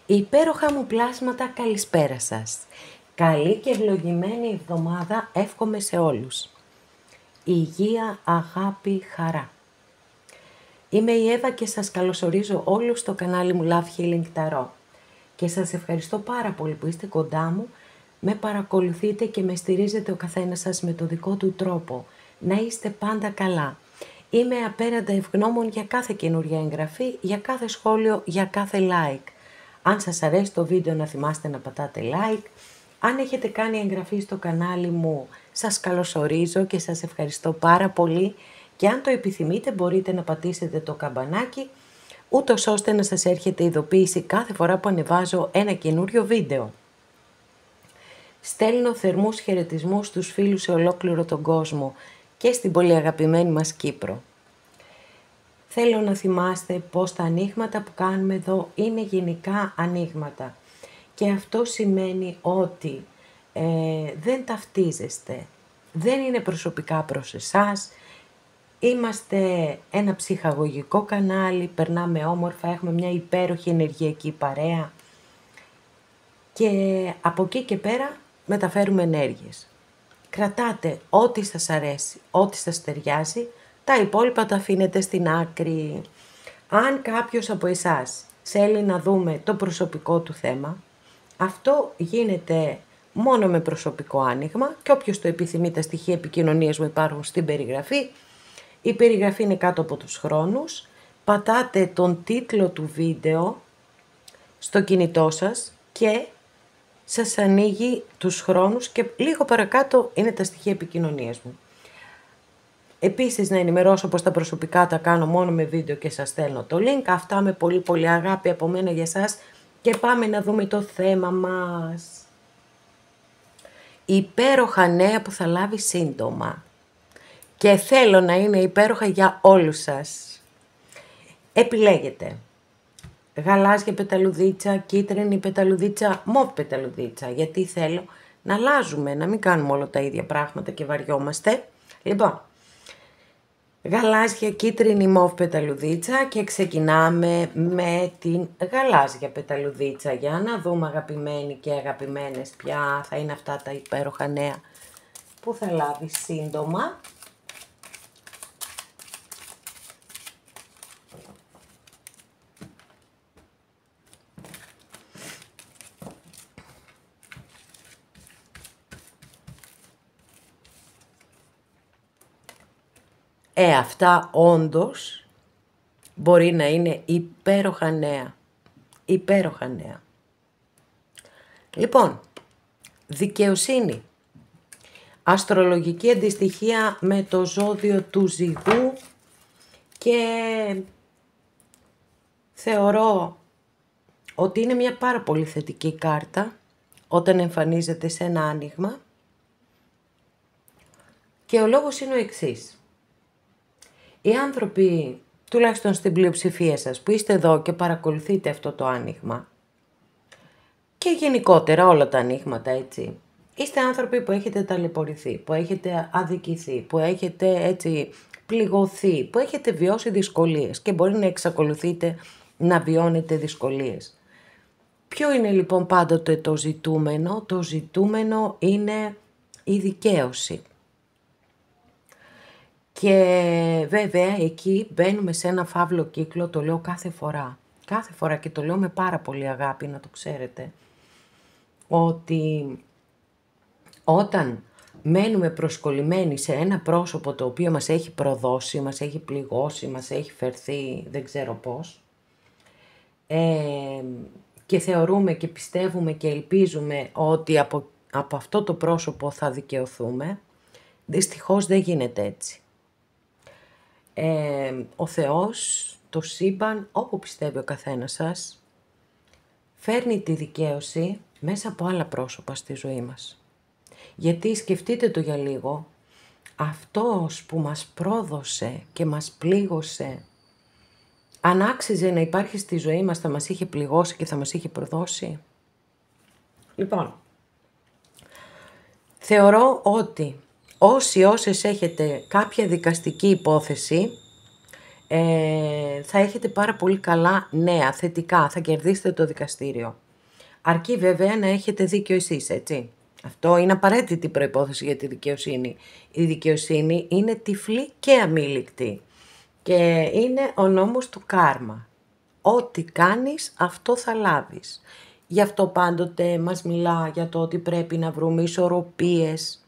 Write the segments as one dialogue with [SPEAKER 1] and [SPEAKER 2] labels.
[SPEAKER 1] Υπέροχα μου πλάσματα, καλησπέρα σας. Καλή και ευλογημένη εβδομάδα εύχομαι σε όλους. Υγεία, αγάπη, χαρά. Είμαι η Εύα και σας καλωσορίζω όλους στο κανάλι μου Love Healing Tarot. Και σας ευχαριστώ πάρα πολύ που είστε κοντά μου, με παρακολουθείτε και με στηρίζετε ο καθένας σας με το δικό του τρόπο. Να είστε πάντα καλά. Είμαι απέραντα ευγνώμων για κάθε καινούρια εγγραφή, για κάθε σχόλιο, για κάθε like. Αν σας αρέσει το βίντεο να θυμάστε να πατάτε like. Αν έχετε κάνει εγγραφή στο κανάλι μου, σας καλωσορίζω και σας ευχαριστώ πάρα πολύ. Και αν το επιθυμείτε μπορείτε να πατήσετε το καμπανάκι, ούτως ώστε να σας έρχεται ειδοποίηση κάθε φορά που ανεβάζω ένα καινούριο βίντεο. Στέλνω θερμούς χαιρετισμούς στους φίλους σε ολόκληρο τον κόσμο και στην πολύ αγαπημένη μας Κύπρο. Θέλω να θυμάστε πως τα ανοίγματα που κάνουμε εδώ είναι γενικά ανοίγματα. Και αυτό σημαίνει ότι δεν ταυτίζεστε, δεν είναι προσωπικά προς εσάς. Είμαστε ένα ψυχαγωγικό κανάλι, περνάμε όμορφα, έχουμε μια υπέροχη ενεργειακή παρέα. Και από εκεί και πέρα μεταφέρουμε ενέργειες. Κρατάτε ό,τι σας αρέσει, ό,τι σας ταιριάζει, τα υπόλοιπα τα αφήνετε στην άκρη. Αν κάποιος από εσάς θέλει να δούμε το προσωπικό του θέμα, αυτό γίνεται μόνο με προσωπικό άνοιγμα και όποιος το επιθυμεί, τα στοιχεία επικοινωνίας μου υπάρχουν στην περιγραφή. Η περιγραφή είναι κάτω από τους χρόνους. Πατάτε τον τίτλο του βίντεο στο κινητό σας και σας ανοίγει τους χρόνους και λίγο παρακάτω είναι τα στοιχεία επικοινωνίας μου. Επίσης να ενημερώσω πως τα προσωπικά τα κάνω μόνο με βίντεο και σας στέλνω το link. Αυτά με πολύ πολύ αγάπη από μένα για σας και πάμε να δούμε το θέμα μας. Υπέροχα νέα που θα λάβει σύντομα και θέλω να είναι υπέροχα για όλους σας. Επιλέγετε γαλάζια πεταλουδίτσα, κίτρινη πεταλουδίτσα, μοβ πεταλουδίτσα, γιατί θέλω να αλλάζουμε, να μην κάνουμε όλα τα ίδια πράγματα και βαριόμαστε. Λοιπόν, γαλάζια, κίτρινη, μοβ πεταλουδίτσα και ξεκινάμε με την γαλάζια πεταλουδίτσα. Για να δούμε, αγαπημένοι και αγαπημένες, ποια θα είναι αυτά τα υπέροχα νέα που θα λάβει σύντομα. Αυτά όντως μπορεί να είναι υπέροχα νέα. Υπέροχα νέα. Λοιπόν, δικαιοσύνη. Αστρολογική αντιστοιχεία με το ζώδιο του Ζυγού και θεωρώ ότι είναι μια πάρα πολύ θετική κάρτα όταν εμφανίζεται σε ένα άνοιγμα και ο λόγος είναι ο εξής. Οι άνθρωποι, τουλάχιστον στην πλειοψηφία σας, που είστε εδώ και παρακολουθείτε αυτό το άνοιγμα και γενικότερα όλα τα ανοίγματα, έτσι, είστε άνθρωποι που έχετε ταλαιπωρηθεί, που έχετε αδικηθεί, που έχετε έτσι πληγωθεί, που έχετε βιώσει δυσκολίες και μπορεί να εξακολουθείτε να βιώνετε δυσκολίες. Ποιο είναι λοιπόν πάντοτε το ζητούμενο? Το ζητούμενο είναι η δικαίωση. Και βέβαια εκεί μπαίνουμε σε ένα φαύλο κύκλο, το λέω κάθε φορά και το λέω με πάρα πολύ αγάπη, να το ξέρετε, ότι όταν μένουμε προσκολλημένοι σε ένα πρόσωπο το οποίο μας έχει προδώσει, μας έχει πληγώσει, μας έχει φερθεί δεν ξέρω πώς, και θεωρούμε και πιστεύουμε και ελπίζουμε ότι από αυτό το πρόσωπο θα δικαιωθούμε, δυστυχώς δεν γίνεται έτσι. Ο Θεός, το σύμπαν, όπου πιστεύει ο καθένας σας, φέρνει τη δικαίωση μέσα από άλλα πρόσωπα στη ζωή μας. Γιατί σκεφτείτε το για λίγο, αυτός που μας πρόδωσε και μας πλήγωσε, αν άξιζε να υπάρχει στη ζωή μας, θα μας είχε πληγώσει και θα μας είχε προδώσει? Λοιπόν, θεωρώ ότι όσες έχετε κάποια δικαστική υπόθεση, θα έχετε πάρα πολύ καλά νέα, θετικά, θα κερδίσετε το δικαστήριο. Αρκεί βέβαια να έχετε δίκιο εσείς, έτσι. Αυτό είναι απαραίτητη προϋπόθεση για τη δικαιοσύνη. Η δικαιοσύνη είναι τυφλή και αμήλικτη και είναι ο νόμος του κάρμα. Ό,τι κάνεις, αυτό θα λάβεις. Γι' αυτό πάντοτε μας μιλά για το ότι πρέπει να βρούμε ισορροπίες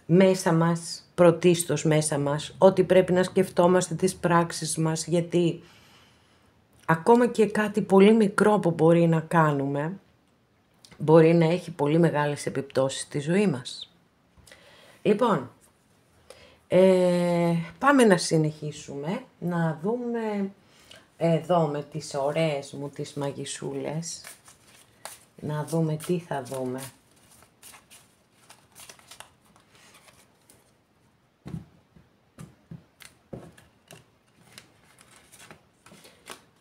[SPEAKER 1] μέσα μας, πρωτίστως μέσα μας, ότι πρέπει να σκεφτόμαστε τις πράξεις μας, γιατί ακόμα και κάτι πολύ μικρό που μπορεί να κάνουμε, μπορεί να έχει πολύ μεγάλες επιπτώσεις στη ζωή μας. Λοιπόν, πάμε να συνεχίσουμε, να δούμε εδώ με τις ωραίες μου τις μαγισσούλες, να δούμε τι θα δούμε.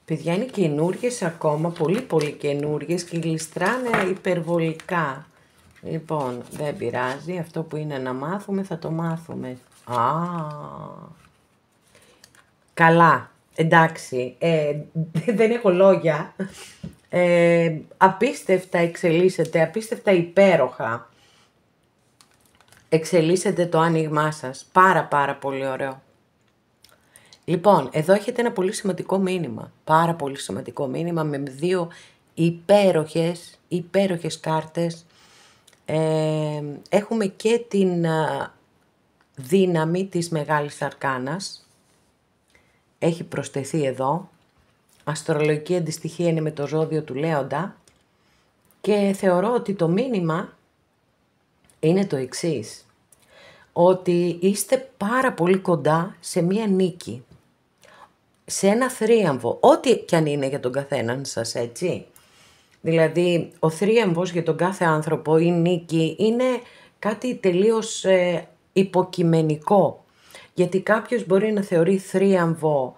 [SPEAKER 1] Παιδιά είναι καινούριες ακόμα, πολύ καινούριες και γλιστράνε υπερβολικά. Λοιπόν, δεν πειράζει, αυτό που είναι να μάθουμε θα το μάθουμε. Καλά, εντάξει, δεν έχω λόγια. Απίστευτα εξελίσσεται, απίστευτα υπέροχα. Εξελίσσεται το άνοιγμά σας, πάρα πολύ ωραίο. Λοιπόν, εδώ έχετε ένα πολύ σημαντικό μήνυμα, πάρα πολύ σημαντικό μήνυμα με 2 υπέροχες κάρτες. Έχουμε και την δύναμη της Μεγάλης Αρκάνας, έχει προσθεθεί εδώ, αστρολογική αντιστοιχεία είναι με το ζώδιο του Λέοντα και θεωρώ ότι το μήνυμα είναι το εξής, ότι είστε πάρα πολύ κοντά σε μία νίκη, σε ένα θρίαμβο, ό,τι κι αν είναι για τον καθέναν σας, έτσι. Δηλαδή, ο θρίαμβος για τον κάθε άνθρωπο, η νίκη, είναι κάτι τελείως υποκειμενικό. Γιατί κάποιος μπορεί να θεωρεί θρίαμβο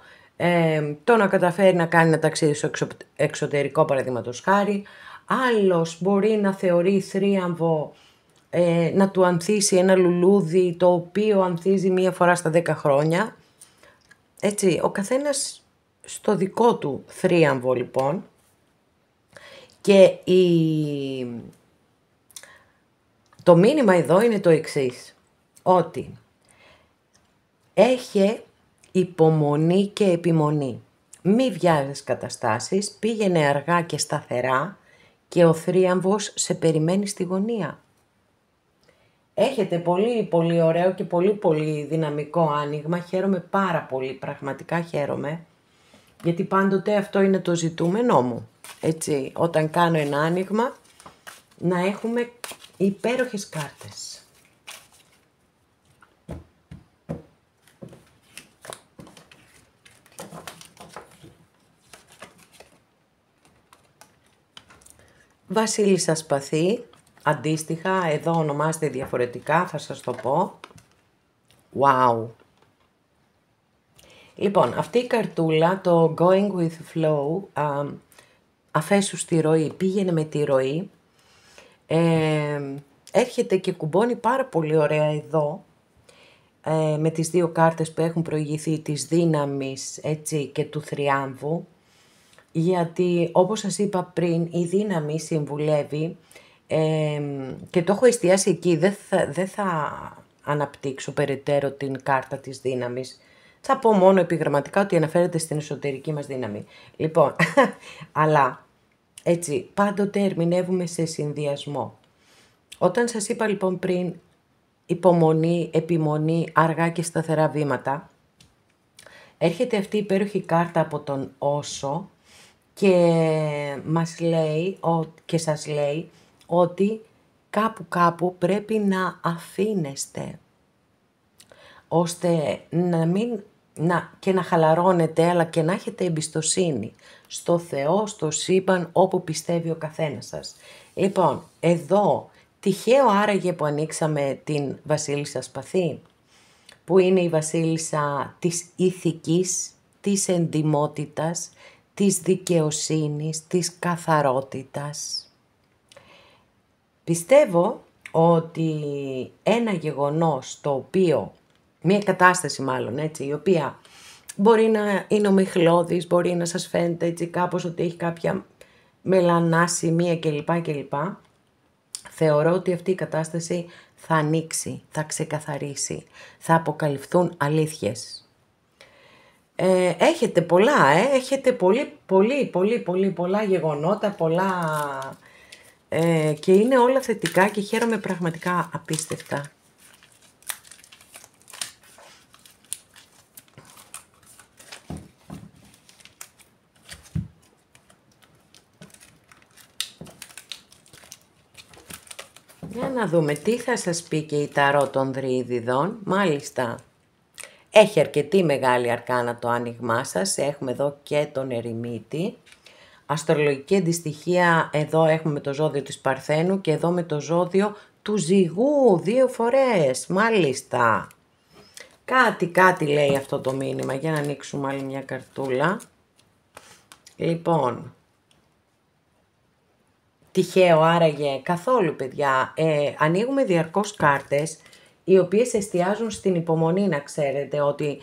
[SPEAKER 1] το να καταφέρει να κάνει ένα ταξίδι στο εξωτερικό, παραδείγματος χάρη. Άλλος μπορεί να θεωρεί θρίαμβο να του ανθίσει ένα λουλούδι, το οποίο ανθίζει 1 φορά στα 10 χρόνια. Έτσι, ο καθένας στο δικό του θρίαμβο, λοιπόν. Και το μήνυμα εδώ είναι το εξής, ότι έχει υπομονή και επιμονή. Μη βιάζεις καταστάσεις, πήγαινε αργά και σταθερά και ο θρίαμβος σε περιμένει στη γωνία. Έχετε πολύ ωραίο και πολύ δυναμικό άνοιγμα, χαίρομαι πάρα πολύ, πραγματικά χαίρομαι, γιατί πάντοτε αυτό είναι το ζητούμενό μου. Έτσι, όταν κάνω ένα άνοιγμα, να έχουμε υπέροχες κάρτες. Βασίλισσα Σπαθή, αντίστοιχα, εδώ ονομάζεται διαφορετικά, θα σας το πω. Wow! Λοιπόν, αυτή η καρτούλα, το Going with Flow, αφέσου στη ροή, πήγαινε με τη ροή, έρχεται και κουμπώνει πάρα πολύ ωραία εδώ, με τις 2 κάρτες που έχουν προηγηθεί, της δύναμης, έτσι, και του θριάμβου, γιατί όπως σας είπα πριν, η δύναμη συμβουλεύει, και το έχω εστιάσει εκεί, δεν θα αναπτύξω περαιτέρω την κάρτα της δύναμης. Θα πω μόνο επιγραμματικά ότι αναφέρεται στην εσωτερική μας δύναμη. Λοιπόν, αλλά έτσι πάντοτε ερμηνεύουμε σε συνδυασμό. Όταν σας είπα λοιπόν πριν υπομονή, επιμονή, αργά και σταθερά βήματα, έρχεται αυτή η υπέροχη κάρτα από τον Όσο και μας λέει και σας λέει ότι κάπου πρέπει να αφήνεστε, ώστε και να χαλαρώνετε, αλλά και να έχετε εμπιστοσύνη στο Θεό, στο σύμπαν, όπου πιστεύει ο καθένας σας. Λοιπόν, εδώ τυχαίο άραγε που ανοίξαμε την Βασίλισσα Σπαθή, που είναι η βασίλισσα της ηθικής, της εντιμότητας, της δικαιοσύνης, της καθαρότητας. Πιστεύω ότι ένα γεγονός το οποίο, μια κατάσταση μάλλον έτσι, η οποία Μπορεί να είναι ομιχλώδης, μπορεί να σας φαίνεται έτσι κάπως ότι έχει κάποια μελανά σημεία κλπ. Θεωρώ ότι αυτή η κατάσταση θα ανοίξει, θα ξεκαθαρίσει, θα αποκαλυφθούν αλήθειες. Έχετε πολλά, έχετε πολλά γεγονότα, και είναι όλα θετικά και χαίρομαι πραγματικά απίστευτα. Για να δούμε τι θα σας πει και η ταρό των Δρύδιδων. Μάλιστα, έχει αρκετή μεγάλη αρκάνα το άνοιγμά σας. Έχουμε εδώ και τον Ερημίτη. Αστρολογική αντιστοιχεία, εδώ έχουμε το ζώδιο της Παρθένου και εδώ με το ζώδιο του Ζυγού, 2 φορές. Μάλιστα. Κάτι λέει αυτό το μήνυμα. Για να ανοίξουμε άλλη μια καρτούλα. Λοιπόν, τυχαίο άραγε? Καθόλου, παιδιά. Ανοίγουμε διαρκώς κάρτες οι οποίες εστιάζουν στην υπομονή, να ξέρετε ότι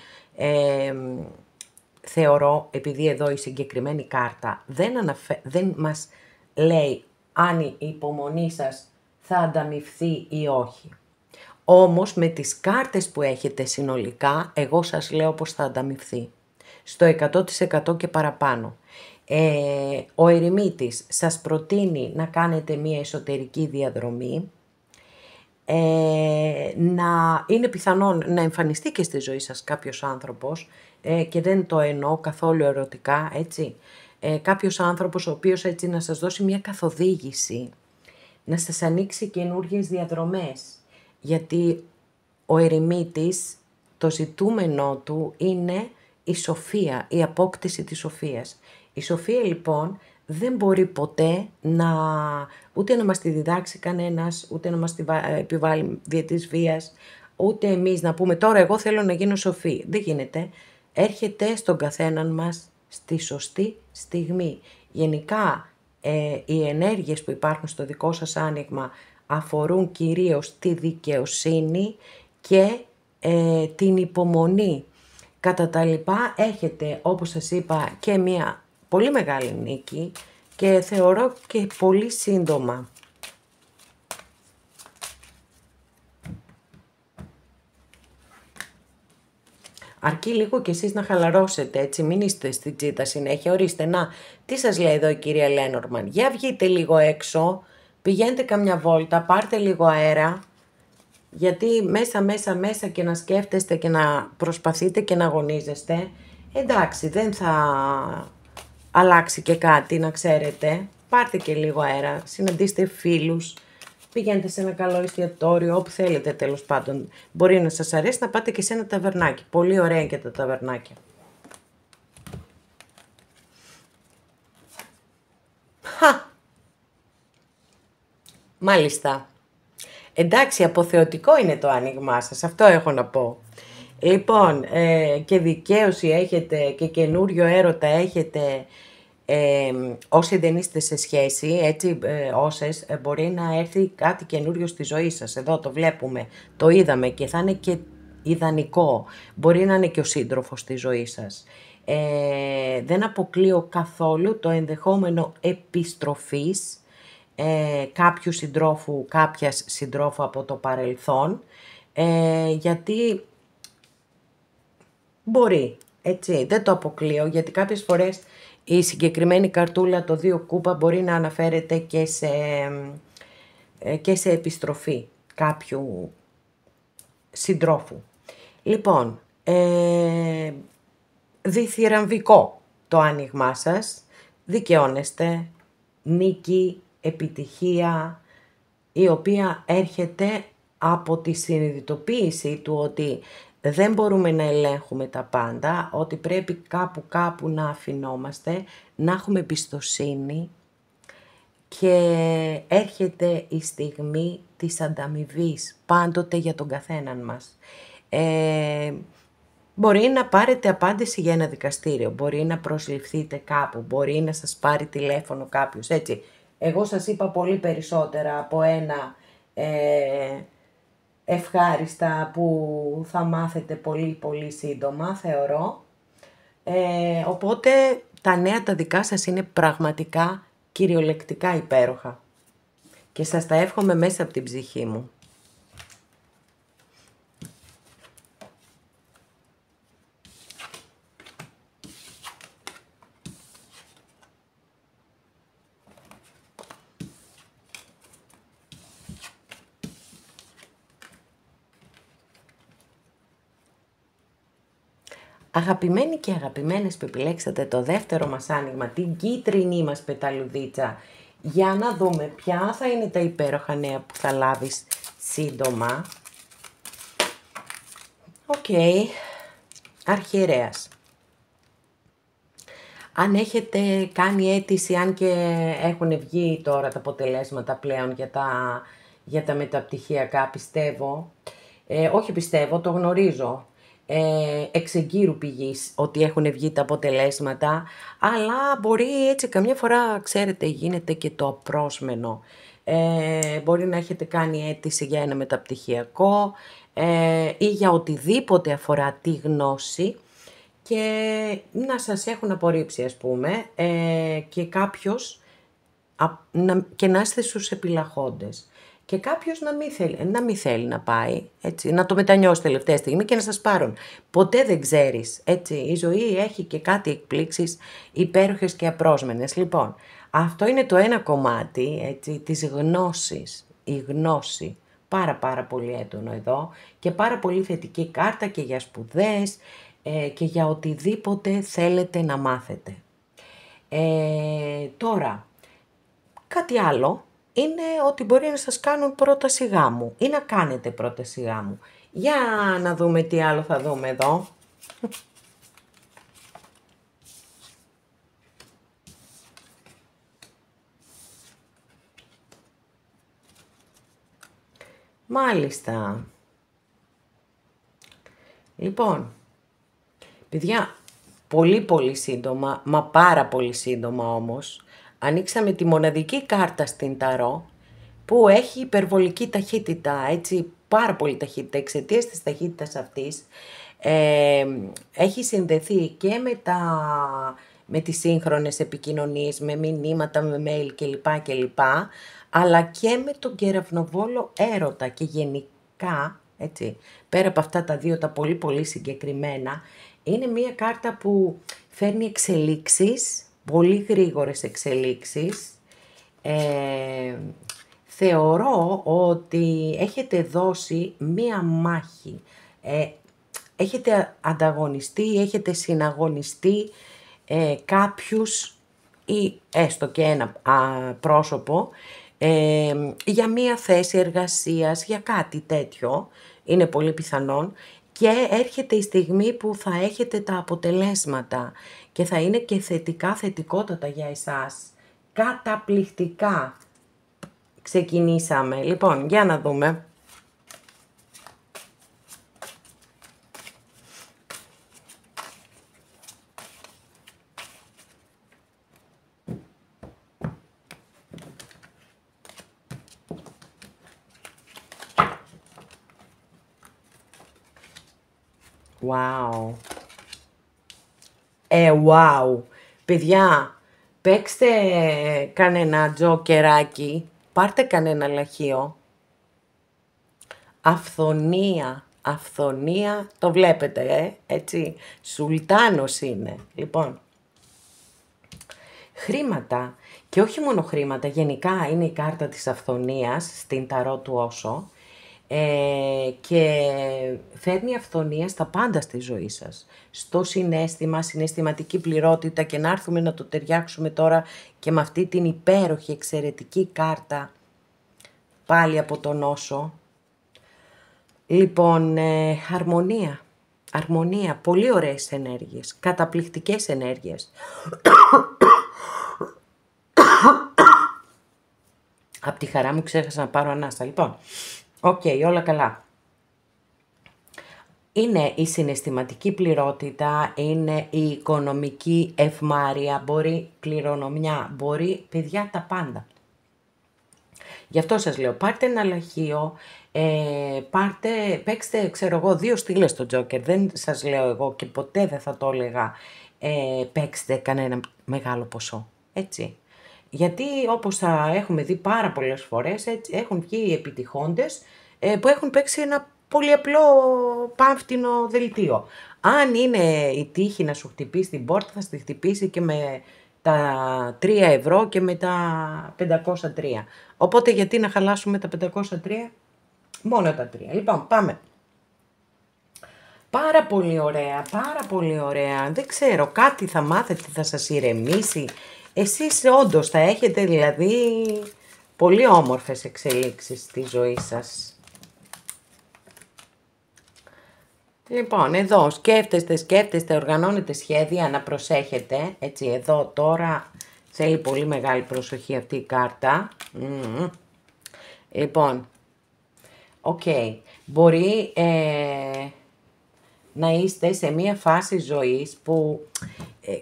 [SPEAKER 1] θεωρώ, επειδή εδώ η συγκεκριμένη κάρτα δεν μας λέει αν η υπομονή σας θα ανταμειφθεί ή όχι. Όμως με τις κάρτες που έχετε συνολικά, εγώ σας λέω πως θα ανταμειφθεί. Στο 100% και παραπάνω. Ο Ερημίτης σας προτείνει να κάνετε μία εσωτερική διαδρομή, να είναι πιθανόν να εμφανιστεί και στη ζωή σας κάποιος άνθρωπος, και δεν το εννοώ καθόλου ερωτικά, έτσι. Κάποιος άνθρωπος ο οποίος έτσι να σας δώσει μια καθοδήγηση, να σας ανοίξει καινούργιες διαδρομές, γιατί ο Ερημίτης, το ζητούμενό του είναι η σοφία, η απόκτηση της σοφίας. Η σοφία λοιπόν δεν μπορεί ποτέ ούτε να μας τη διδάξει κανένας, ούτε να μας τη επιβάλλει δια της βίας, ούτε εμείς να πούμε τώρα εγώ θέλω να γίνω σοφή. Δεν γίνεται. Έρχεται στον καθέναν μας στη σωστή στιγμή. Γενικά οι ενέργειες που υπάρχουν στο δικό σας άνοιγμα αφορούν κυρίως τη δικαιοσύνη και την υπομονή. Κατά τα λοιπά έχετε, όπως σας είπα, και μια πολύ μεγάλη νίκη και θεωρώ και πολύ σύντομα. Αρκεί λίγο κι εσείς να χαλαρώσετε, έτσι, μην είστε στη τσίτα συνέχεια. Ορίστε, να, τι σας λέει εδώ η κυρία Λένορμαν? Για βγείτε λίγο έξω, πηγαίνετε καμιά βόλτα, πάρτε λίγο αέρα, γιατί μέσα και να σκέφτεστε και να προσπαθείτε και να αγωνίζεστε, εντάξει, δεν θα αλλάξει και κάτι, να ξέρετε. Πάρτε και λίγο αέρα, συναντήστε φίλους, πηγαίνετε σε ένα καλό εστιατόριο, όπου θέλετε τέλος πάντων. Μπορεί να σας αρέσει να πάτε και σε ένα ταβερνάκι. Πολύ ωραία είναι και τα ταβερνάκια. Μάλιστα. Εντάξει, αποθεωτικό είναι το άνοιγμά σας, αυτό έχω να πω. Λοιπόν, και δικαίωση έχετε και καινούριο έρωτα έχετε, όσοι δεν είστε σε σχέση, έτσι, όσες, μπορεί να έρθει κάτι καινούριο στη ζωή σας. Εδώ το βλέπουμε, το είδαμε και θα είναι και ιδανικό. Μπορεί να είναι και ο σύντροφος στη ζωή σας. Δεν αποκλείω καθόλου το ενδεχόμενο επιστροφής κάποιου συντρόφου, κάποιας συντρόφου από το παρελθόν, γιατί μπορεί, έτσι, δεν το αποκλείω, γιατί κάποιες φορές η συγκεκριμένη καρτούλα, το 2 κούπα, μπορεί να αναφέρεται και σε επιστροφή κάποιου συντρόφου. Λοιπόν, διθυραμβικό το άνοιγμά σας, δικαιώνεστε, νίκη, επιτυχία, η οποία έρχεται από τη συνειδητοποίηση του ότι δεν μπορούμε να ελέγχουμε τα πάντα, ότι πρέπει κάπου να αφινόμαστε, να έχουμε εμπιστοσύνη και έρχεται η στιγμή της ανταμοιβής πάντοτε για τον καθέναν μας. Μπορεί να πάρετε απάντηση για ένα δικαστήριο, μπορεί να προσληφθείτε κάπου, μπορεί να σας πάρει τηλέφωνο κάποιος, έτσι. Εγώ σας είπα πολύ περισσότερα από ένα ευχάριστα που θα μάθετε πολύ σύντομα, θεωρώ. Οπότε τα νέα τα δικά σας είναι πραγματικά κυριολεκτικά υπέροχα. Και σας τα εύχομαι μέσα από την ψυχή μου. Αγαπημένοι και αγαπημένες που επιλέξατε το δεύτερο μας άνοιγμα, την κίτρινή μας πεταλουδίτσα, για να δούμε ποια θα είναι τα υπέροχα νέα που θα λάβεις σύντομα. Οκ, Αρχιερέας. Αν έχετε κάνει αίτηση, αν και έχουν βγει τώρα τα αποτελέσματα πλέον για τα μεταπτυχιακά, πιστεύω, όχι πιστεύω, το γνωρίζω, εξ εγκύρου πηγής ότι έχουν βγει τα αποτελέσματα, αλλά μπορεί έτσι καμιά φορά, ξέρετε, γίνεται και το απρόσμενο. Μπορεί να έχετε κάνει αίτηση για ένα μεταπτυχιακό ή για οτιδήποτε αφορά τη γνώση και να σας έχουν απορρίψει, ας πούμε, και κάποιος και να είστε στους επιλαχόντες. Και κάποιος να μην θέλει να πάει, έτσι, να το μετανιώσει τελευταία στιγμή και να σας πάρουν. Ποτέ δεν ξέρεις, έτσι, η ζωή έχει και κάτι εκπλήξεις υπέροχες και απρόσμενες. Λοιπόν, αυτό είναι το ένα κομμάτι, έτσι, της γνώσης, η γνώση. Πάρα πολύ έντονο εδώ και πάρα πολύ θετική κάρτα και για σπουδές και για οτιδήποτε θέλετε να μάθετε. Τώρα, κάτι άλλο είναι ότι μπορεί να σας κάνουν πρόταση γάμου ή να κάνετε πρόταση γάμου. Για να δούμε τι άλλο θα δούμε εδώ. Μάλιστα. Λοιπόν, παιδιά, πολύ σύντομα, μα πάρα πολύ σύντομα όμως, ανοίξαμε τη μοναδική κάρτα στην Ταρό που έχει υπερβολική ταχύτητα, έτσι, πάρα πολύ ταχύτητα. Εξαιτίας της ταχύτητας αυτής έχει συνδεθεί και με τις σύγχρονες επικοινωνίες, με μηνύματα, με mail κλπ. Αλλά και με τον κεραυνοβόλο έρωτα και γενικά, έτσι, πέρα από αυτά τα δύο τα πολύ συγκεκριμένα, είναι μια κάρτα που φέρνει εξελίξεις, πολύ γρήγορες εξελίξεις. Θεωρώ ότι έχετε δώσει μία μάχη, έχετε ανταγωνιστεί, έχετε συναγωνιστεί κάποιους ή έστω και ένα πρόσωπο για μία θέση εργασίας, για κάτι τέτοιο, είναι πολύ πιθανόν, και έρχεται η στιγμή που θα έχετε τα αποτελέσματα και θα είναι και θετικότατα για εσάς. Καταπληκτικά ξεκινήσαμε. Λοιπόν, για να δούμε. Wow. Wow. Παιδιά, παίξτε κανένα τζόκεράκι, πάρτε κανένα λαχείο. Αυθονία, το βλέπετε, έτσι, σουλτάνος είναι. Λοιπόν, χρήματα, και όχι μόνο χρήματα, γενικά είναι η κάρτα της αυθονίας στην Ταρό του Όσο, και φέρνει αυθονία στα πάντα στη ζωή σας. Στο συναίσθημα, συναισθηματική πληρότητα, και να έρθουμε να το ταιριάξουμε τώρα και με αυτή την υπέροχη, εξαιρετική κάρτα πάλι από τον Όσο. Λοιπόν, αρμονία, πολύ ωραίες ενέργειες, καταπληκτικές ενέργειες. Απ' τη χαρά μου ξέχασα να πάρω ανάσα. Λοιπόν, όλα καλά. Είναι η συναισθηματική πληρότητα, είναι η οικονομική ευμάρεια, μπορεί κληρονομιά, μπορεί, παιδιά, τα πάντα. Γι' αυτό σας λέω, πάρτε ένα λαχείο, παίξτε, ξέρω εγώ, 2 στήλες στο τζόκερ. Δεν σας λέω εγώ και ποτέ δεν θα το έλεγα παίξετε κανένα μεγάλο ποσό, έτσι. Γιατί όπως θα έχουμε δει πάρα πολλές φορές, έτσι, έχουν βγει επιτυχώντες που έχουν παίξει ένα πολύ απλό πάμφτινο δελτίο. Αν είναι η τύχη να σου χτυπήσει την πόρτα, θα στη χτυπήσει και με τα 3 ευρώ και με τα 503. Οπότε γιατί να χαλάσουμε τα 503, μόνο τα 3. Λοιπόν, πάμε. Πάρα πολύ ωραία, πάρα πολύ ωραία. Δεν ξέρω, κάτι θα μάθετε, θα σας ηρεμήσει. Εσείς όντως θα έχετε δηλαδή πολύ όμορφες εξελίξεις στη ζωή σας. Λοιπόν, εδώ σκέφτεστε, οργανώνετε σχέδια, να προσέχετε. Έτσι, εδώ τώρα θέλει πολύ μεγάλη προσοχή αυτή η κάρτα. Λοιπόν, μπορεί να είστε σε μία φάση ζωής που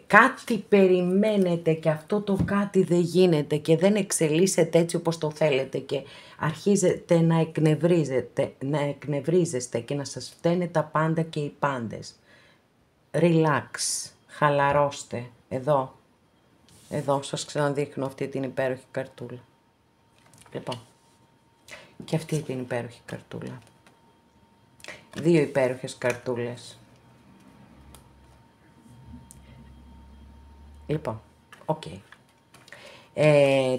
[SPEAKER 1] κάτι περιμένετε και αυτό το κάτι δεν γίνεται και δεν εξελίσσεται έτσι όπως το θέλετε και αρχίζετε να εκνευρίζεστε και να σας φταίνε τα πάντα και οι πάντες. Relax, χαλαρώστε, εδώ σας ξαναδείχνω αυτή την υπέροχη καρτούλα. Λοιπόν, και αυτή την υπέροχη καρτούλα. 2 υπέροχες καρτούλες. Λοιπόν,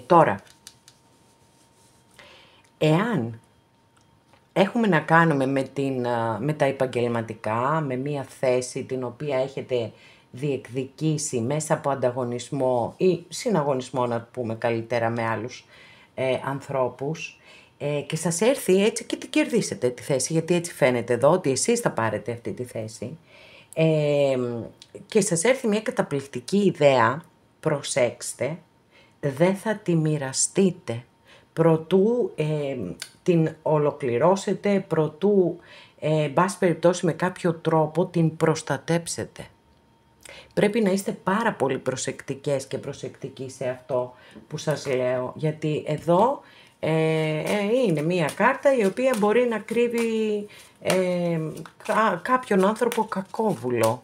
[SPEAKER 1] τώρα, εάν έχουμε να κάνουμε με τα επαγγελματικά, με μία θέση την οποία έχετε διεκδικήσει μέσα από ανταγωνισμό ή συναγωνισμό, να πούμε καλύτερα, με άλλους ανθρώπους, και σας έρθει έτσι και την κερδίσετε τη θέση, γιατί έτσι φαίνεται εδώ ότι εσείς θα πάρετε αυτή τη θέση, και σας έρθει μια καταπληκτική ιδέα, προσέξτε, δεν θα τη μοιραστείτε προτού την ολοκληρώσετε, προτού μπας περιπτώσει με κάποιο τρόπο την προστατέψετε. Πρέπει να είστε πάρα πολύ προσεκτικές και προσεκτικοί σε αυτό που σας λέω, γιατί εδώ είναι μία κάρτα η οποία μπορεί να κρύβει κάποιον άνθρωπο κακόβουλο.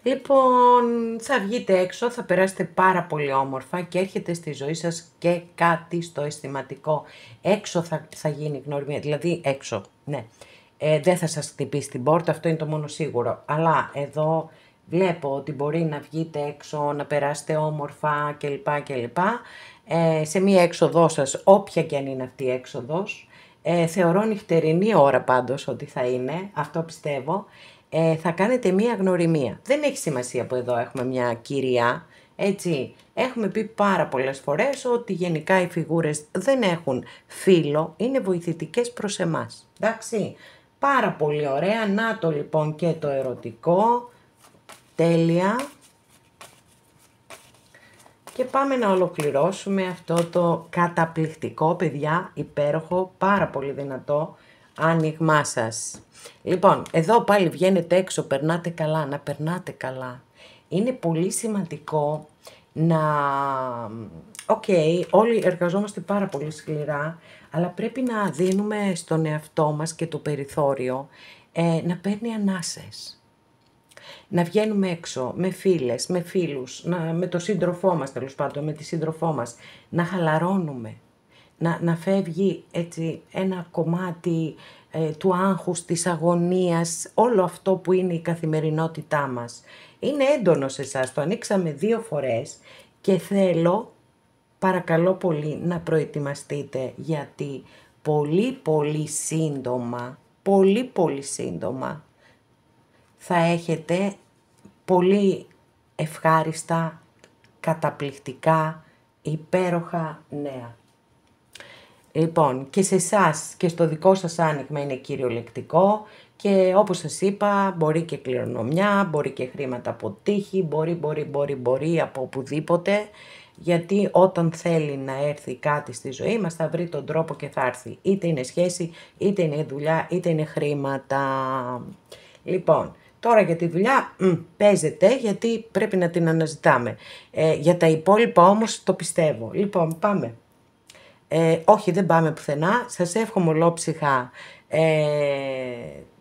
[SPEAKER 1] Λοιπόν, θα βγείτε έξω, θα περάσετε πάρα πολύ όμορφα και έρχεται στη ζωή σας και κάτι στο αισθηματικό. Έξω θα γίνει γνωριμία, δηλαδή έξω, ναι. Δεν θα σας χτυπήσει την πόρτα, αυτό είναι το μόνο σίγουρο. Αλλά εδώ βλέπω ότι μπορεί να βγείτε έξω, να περάσετε όμορφα κλπ. Σε μία έξοδό σας, όποια και αν είναι αυτή η έξοδος, θεωρώ νυχτερινή ώρα πάντως ότι θα είναι, αυτό πιστεύω. Θα κάνετε μία γνωριμία. Δεν έχει σημασία που εδώ έχουμε μια κυρία, έτσι. Έχουμε πει πάρα πολλές φορές ότι γενικά οι φιγούρες δεν έχουν φύλο, είναι βοηθητικές προς εμάς. Εντάξει, πάρα πολύ ωραία. Να το λοιπόν και το ερωτικό. Τέλεια. Και πάμε να ολοκληρώσουμε αυτό το καταπληκτικό, παιδιά, υπέροχο, πάρα πολύ δυνατό άνοιγμά σας. Λοιπόν, εδώ πάλι βγαίνετε έξω, περνάτε καλά, να περνάτε καλά. Είναι πολύ σημαντικό να... όλοι εργαζόμαστε πάρα πολύ σκληρά, αλλά πρέπει να δίνουμε στον εαυτό μας και το περιθώριο να παίρνει ανάσες. Να βγαίνουμε έξω με φίλες, με φίλους, με το σύντροφό μας τέλος πάντων, με τη σύντροφό μας, να χαλαρώνουμε, να φεύγει έτσι ένα κομμάτι του άγχους, της αγωνίας, όλο αυτό που είναι η καθημερινότητά μας. Είναι έντονο σε εσάς, το ανοίξαμε 2 φορές και θέλω, παρακαλώ πολύ, να προετοιμαστείτε, γιατί πολύ σύντομα θα έχετε πολύ ευχάριστα, καταπληκτικά, υπέροχα νέα. Λοιπόν, και σε εσάς και στο δικό σας άνοιγμα είναι κυριολεκτικό και όπως σας είπα, μπορεί και κληρονομιά, μπορεί και χρήματα από τύχη, μπορεί από οπουδήποτε, γιατί όταν θέλει να έρθει κάτι στη ζωή μας θα βρει τον τρόπο και θα έρθει. Είτε είναι σχέση, είτε είναι δουλειά, είτε είναι χρήματα. Λοιπόν, Τώρα για τη δουλειά παίζεται, γιατί πρέπει να την αναζητάμε. Για τα υπόλοιπα όμως το πιστεύω. Λοιπόν, πάμε. Όχι, δεν πάμε πουθενά. Σας εύχομαι ολόψυχα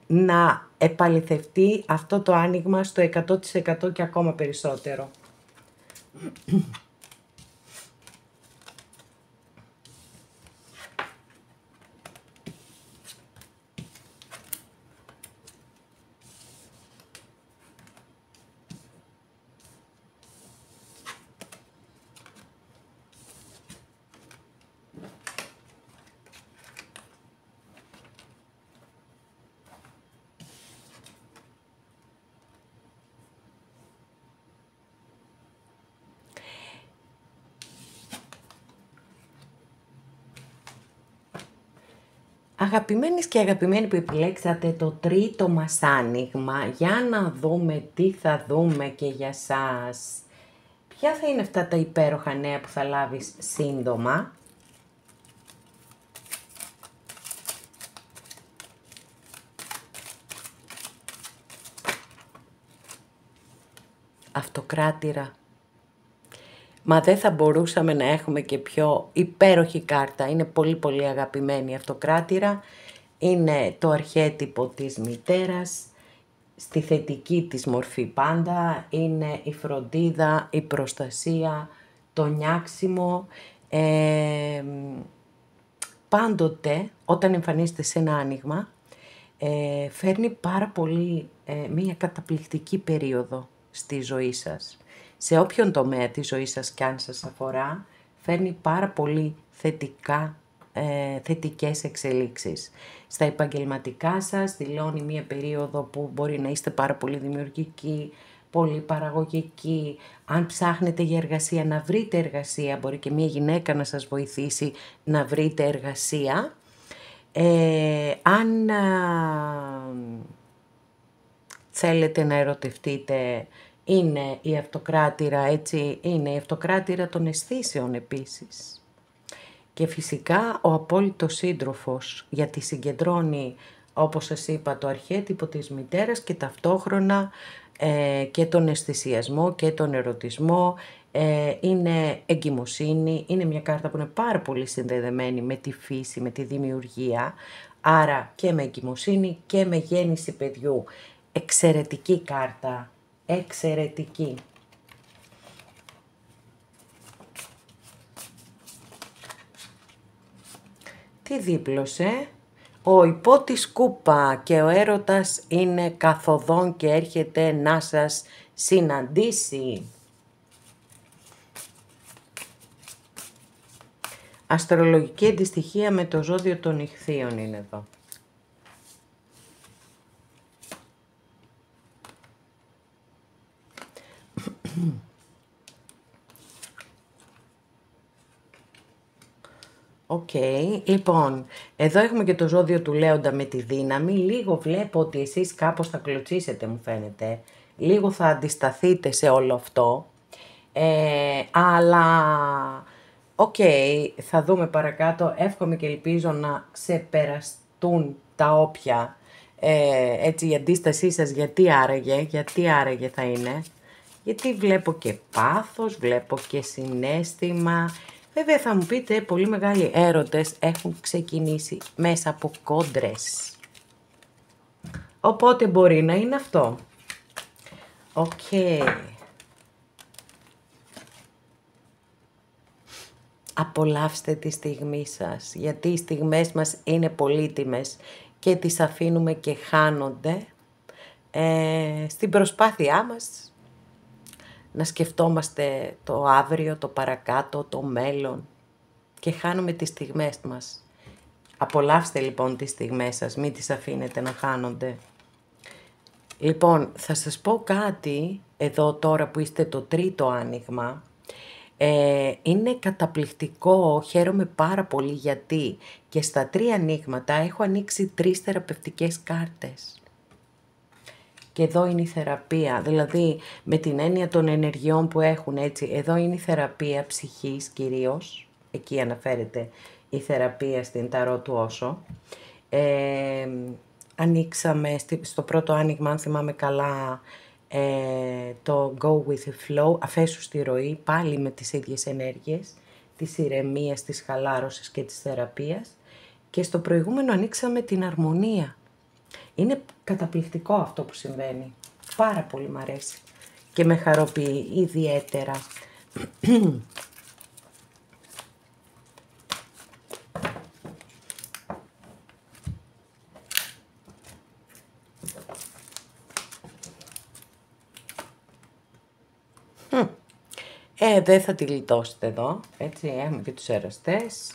[SPEAKER 1] να επαληθευτεί αυτό το άνοιγμα στο 100% και ακόμα περισσότερο. Αγαπημένες και αγαπημένοι που επιλέξατε το τρίτο μας άνοιγμα, για να δούμε τι θα δούμε και για σας. Ποια θα είναι αυτά τα υπέροχα νέα που θα λάβεις σύντομα. Αυτοκράτηρα. Μα δεν θα μπορούσαμε να έχουμε και πιο υπέροχη κάρτα. Είναι πολύ πολύ αγαπημένη η Αυτοκράτηρα. Είναι το αρχέτυπο της μητέρας, στη θετική της μορφή πάντα. Είναι η φροντίδα, η προστασία, το νιάξιμο. Πάντοτε όταν εμφανίζεται σε ένα άνοιγμα, φέρνει πάρα πολύ μία καταπληκτική περίοδο στη ζωή σας. Σε όποιον τομέα της ζωής σας κι αν σας αφορά, φέρνει πάρα πολύ θετικές εξελίξεις. Στα επαγγελματικά σας δηλώνει μία περίοδο που μπορεί να είστε πάρα πολύ δημιουργικοί, πολύ παραγωγικοί. Αν ψάχνετε για εργασία, να βρείτε εργασία, μπορεί και μία γυναίκα να σας βοηθήσει να βρείτε εργασία. Αν θέλετε να ερωτευτείτε, είναι η Αυτοκράτηρα, έτσι, είναι η Αυτοκράτηρα των αισθήσεων επίσης. Και φυσικά ο απόλυτος σύντροφος, γιατί συγκεντρώνει, όπως σας είπα, το αρχέτυπο της μητέρας και ταυτόχρονα και τον αισθησιασμό και τον ερωτισμό. Είναι εγκυμοσύνη, είναι μια κάρτα που είναι πάρα πολύ συνδεδεμένη με τη φύση, με τη δημιουργία, άρα και με εγκυμοσύνη και με γέννηση παιδιού. Εξαιρετική κάρτα, εξαιρετική. Τι δίπλωσε? Ο υπότης κούπα και ο έρωτας είναι καθοδόν και έρχεται να σας συναντήσει. Αστρολογική αντιστοιχεία με το ζώδιο των Ιχθύων είναι εδώ. Οκ, λοιπόν, εδώ έχουμε και το ζώδιο του Λέοντα με τη δύναμη. Λίγο βλέπω ότι εσείς κάπως θα κλωτσίσετε, μου φαίνεται. Λίγο θα αντισταθείτε σε όλο αυτό. Αλλά, οκ, θα δούμε παρακάτω. Εύχομαι και ελπίζω να ξεπεραστούν τα όποια. Έτσι η αντίστασή σας, γιατί άραγε θα είναι. Γιατί βλέπω και πάθος, βλέπω και συναίσθημα. Βέβαια θα μου πείτε, πολύ μεγάλοι έρωτες έχουν ξεκινήσει μέσα από κόντρες. Οπότε μπορεί να είναι αυτό. Οκ. Απολαύστε τη στιγμή σας, γιατί οι στιγμές μας είναι πολύτιμες και τις αφήνουμε και χάνονται στην προσπάθειά μας να σκεφτόμαστε το αύριο, το παρακάτω, το μέλλον και χάνουμε τις στιγμές μας. Απολαύστε λοιπόν τις στιγμές σας, μην τις αφήνετε να χάνονται. Λοιπόν, θα σας πω κάτι εδώ τώρα που είστε το τρίτο άνοιγμα. Είναι καταπληκτικό, χαίρομαι πάρα πολύ γιατί και στα 3 ανοίγματα έχω ανοίξει 3 θεραπευτικές κάρτες. Και εδώ είναι η θεραπεία, δηλαδή με την έννοια των ενεργειών που έχουν, έτσι, εδώ είναι η θεραπεία ψυχής κυρίως, εκεί αναφέρεται η θεραπεία στην Ταρό του Όσο. ανοίξαμε στο πρώτο άνοιγμα, αν θυμάμαι καλά, το Go with the Flow, αφέσου στη ροή, πάλι με τις ίδιες ενέργειες, της ηρεμίας, της χαλάρωσης και της θεραπείας. Και στο προηγούμενο ανοίξαμε την αρμονία. Είναι καταπληκτικό αυτό που συμβαίνει. Πάρα πολύ μ' αρέσει και με χαροποιεί ιδιαίτερα. Δεν θα τη γλιτώσετε εδώ, έτσι, έχουμε και τους εραστές.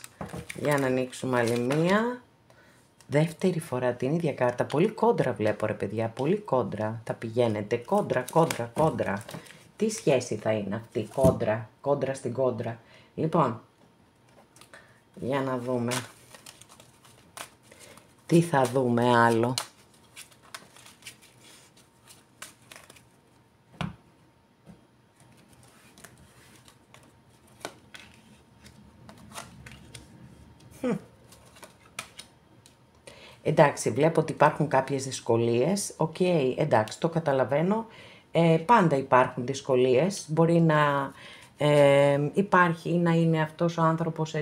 [SPEAKER 1] Για να ανοίξουμε άλλη μία. Δεύτερη φορά την ίδια κάρτα, πολύ κόντρα βλέπω ρε παιδιά, πολύ κόντρα θα πηγαίνετε, κόντρα. Τι σχέση θα είναι αυτή, κόντρα στην κόντρα. Λοιπόν, για να δούμε, τι θα δούμε άλλο. Εντάξει, βλέπω ότι υπάρχουν κάποιες δυσκολίες. Οκ, εντάξει, το καταλαβαίνω. Πάντα υπάρχουν δυσκολίες. Μπορεί να υπάρχει ή να είναι αυτός ο άνθρωπος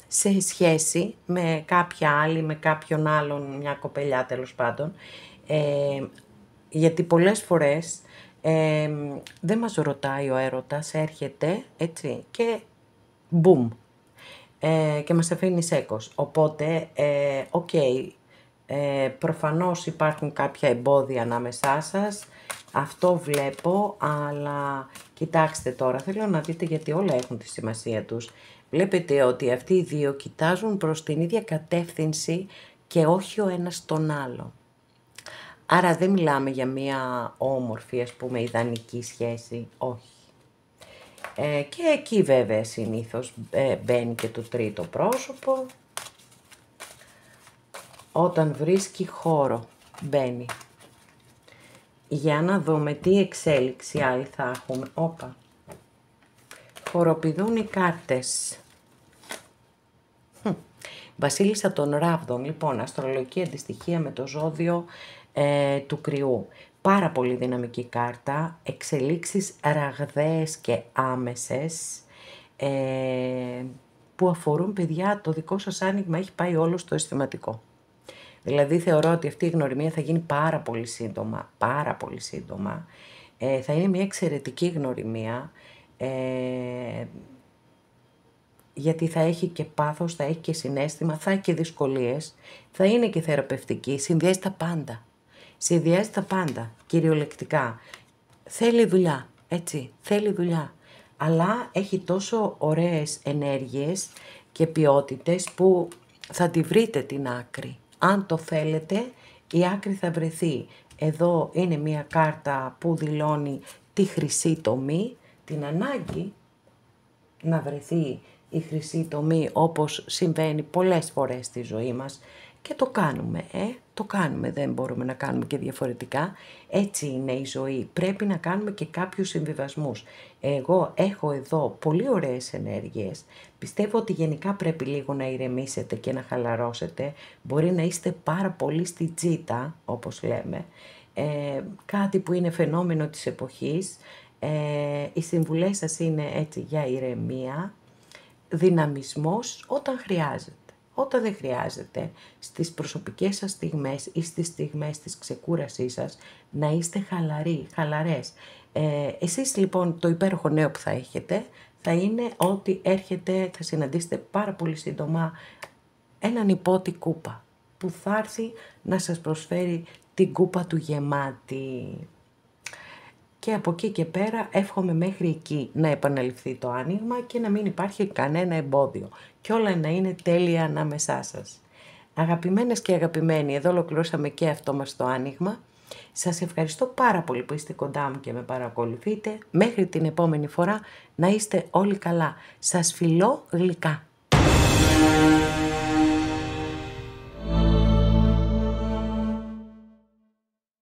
[SPEAKER 1] σε σχέση με κάποια άλλη, με κάποιον άλλον, μια κοπελιά τέλος πάντων. Γιατί πολλές φορές δεν μας ρωτάει ο έρωτας, έρχεται έτσι και μπουμ. Και μας αφήνει σέκος. Οπότε, προφανώς υπάρχουν κάποια εμπόδια ανάμεσά σας, αυτό βλέπω, αλλά κοιτάξτε τώρα, θέλω να δείτε γιατί όλα έχουν τη σημασία τους. Βλέπετε ότι αυτοί οι δύο κοιτάζουν προς την ίδια κατεύθυνση και όχι ο ένας τον άλλο. Άρα δεν μιλάμε για μία όμορφη, ας πούμε, ιδανική σχέση, όχι. Και εκεί βέβαια συνήθως μπαίνει και το τρίτο πρόσωπο, όταν βρίσκει χώρο μπαίνει. Για να δούμε τι εξέλιξη άλλη θα έχουμε. Όπα, χοροπηδούν οι κάρτες. Βασίλισσα των Ράβδων, λοιπόν, αστρολογική αντιστοιχεία με το ζώδιο του Κρυού. Πάρα πολύ δυναμική κάρτα, εξελίξεις ραγδαίες και άμεσες, που αφορούν, παιδιά, το δικό σας άνοιγμα έχει πάει όλο στο αισθηματικό. Δηλαδή θεωρώ ότι αυτή η γνωριμία θα γίνει πάρα πολύ σύντομα, θα είναι μια εξαιρετική γνωριμία, γιατί θα έχει και πάθος, θα έχει και συναίσθημα, θα έχει και δυσκολίες, θα είναι και θεραπευτική, συνδυάζει τα πάντα, κυριολεκτικά. Θέλει δουλειά, έτσι, θέλει δουλειά. Αλλά έχει τόσο ωραίες ενέργειες και ποιότητες που θα τη βρείτε την άκρη. Αν το θέλετε, η άκρη θα βρεθεί. Εδώ είναι μια κάρτα που δηλώνει τη χρυσή τομή, την ανάγκη να βρεθεί η χρυσή τομή, όπως συμβαίνει πολλές φορές στη ζωή μας. Και το κάνουμε, δεν μπορούμε να κάνουμε και διαφορετικά. Έτσι είναι η ζωή, πρέπει να κάνουμε και κάποιους συμβιβασμούς. Εγώ έχω εδώ πολύ ωραίες ενέργειες, πιστεύω ότι γενικά πρέπει λίγο να ηρεμήσετε και να χαλαρώσετε. Μπορεί να είστε πάρα πολύ στη τζίτα, όπως λέμε, κάτι που είναι φαινόμενο της εποχής. Οι συμβουλές σας είναι έτσι για ηρεμία, δυναμισμός όταν χρειάζεται. Όταν δεν χρειάζεται, στις προσωπικές σας στιγμές ή στις στιγμές της ξεκούρασής σας, να είστε χαλαρές. Εσείς λοιπόν το υπέροχο νέο που θα έχετε, θα είναι ότι θα συναντήσετε πάρα πολύ σύντομα έναν υπότη κούπα, που θα έρθει να σας προσφέρει την κούπα του γεμάτη. Και από εκεί και πέρα εύχομαι μέχρι εκεί να επαναληφθεί το άνοιγμα και να μην υπάρχει κανένα εμπόδιο και όλα να είναι τέλεια ανάμεσά σας. Αγαπημένες και αγαπημένοι, εδώ ολοκληρώσαμε και αυτό μας το άνοιγμα. Σας ευχαριστώ πάρα πολύ που είστε κοντά μου και με παρακολουθείτε. Μέχρι την επόμενη φορά να είστε όλοι καλά. Σας φιλώ γλυκά.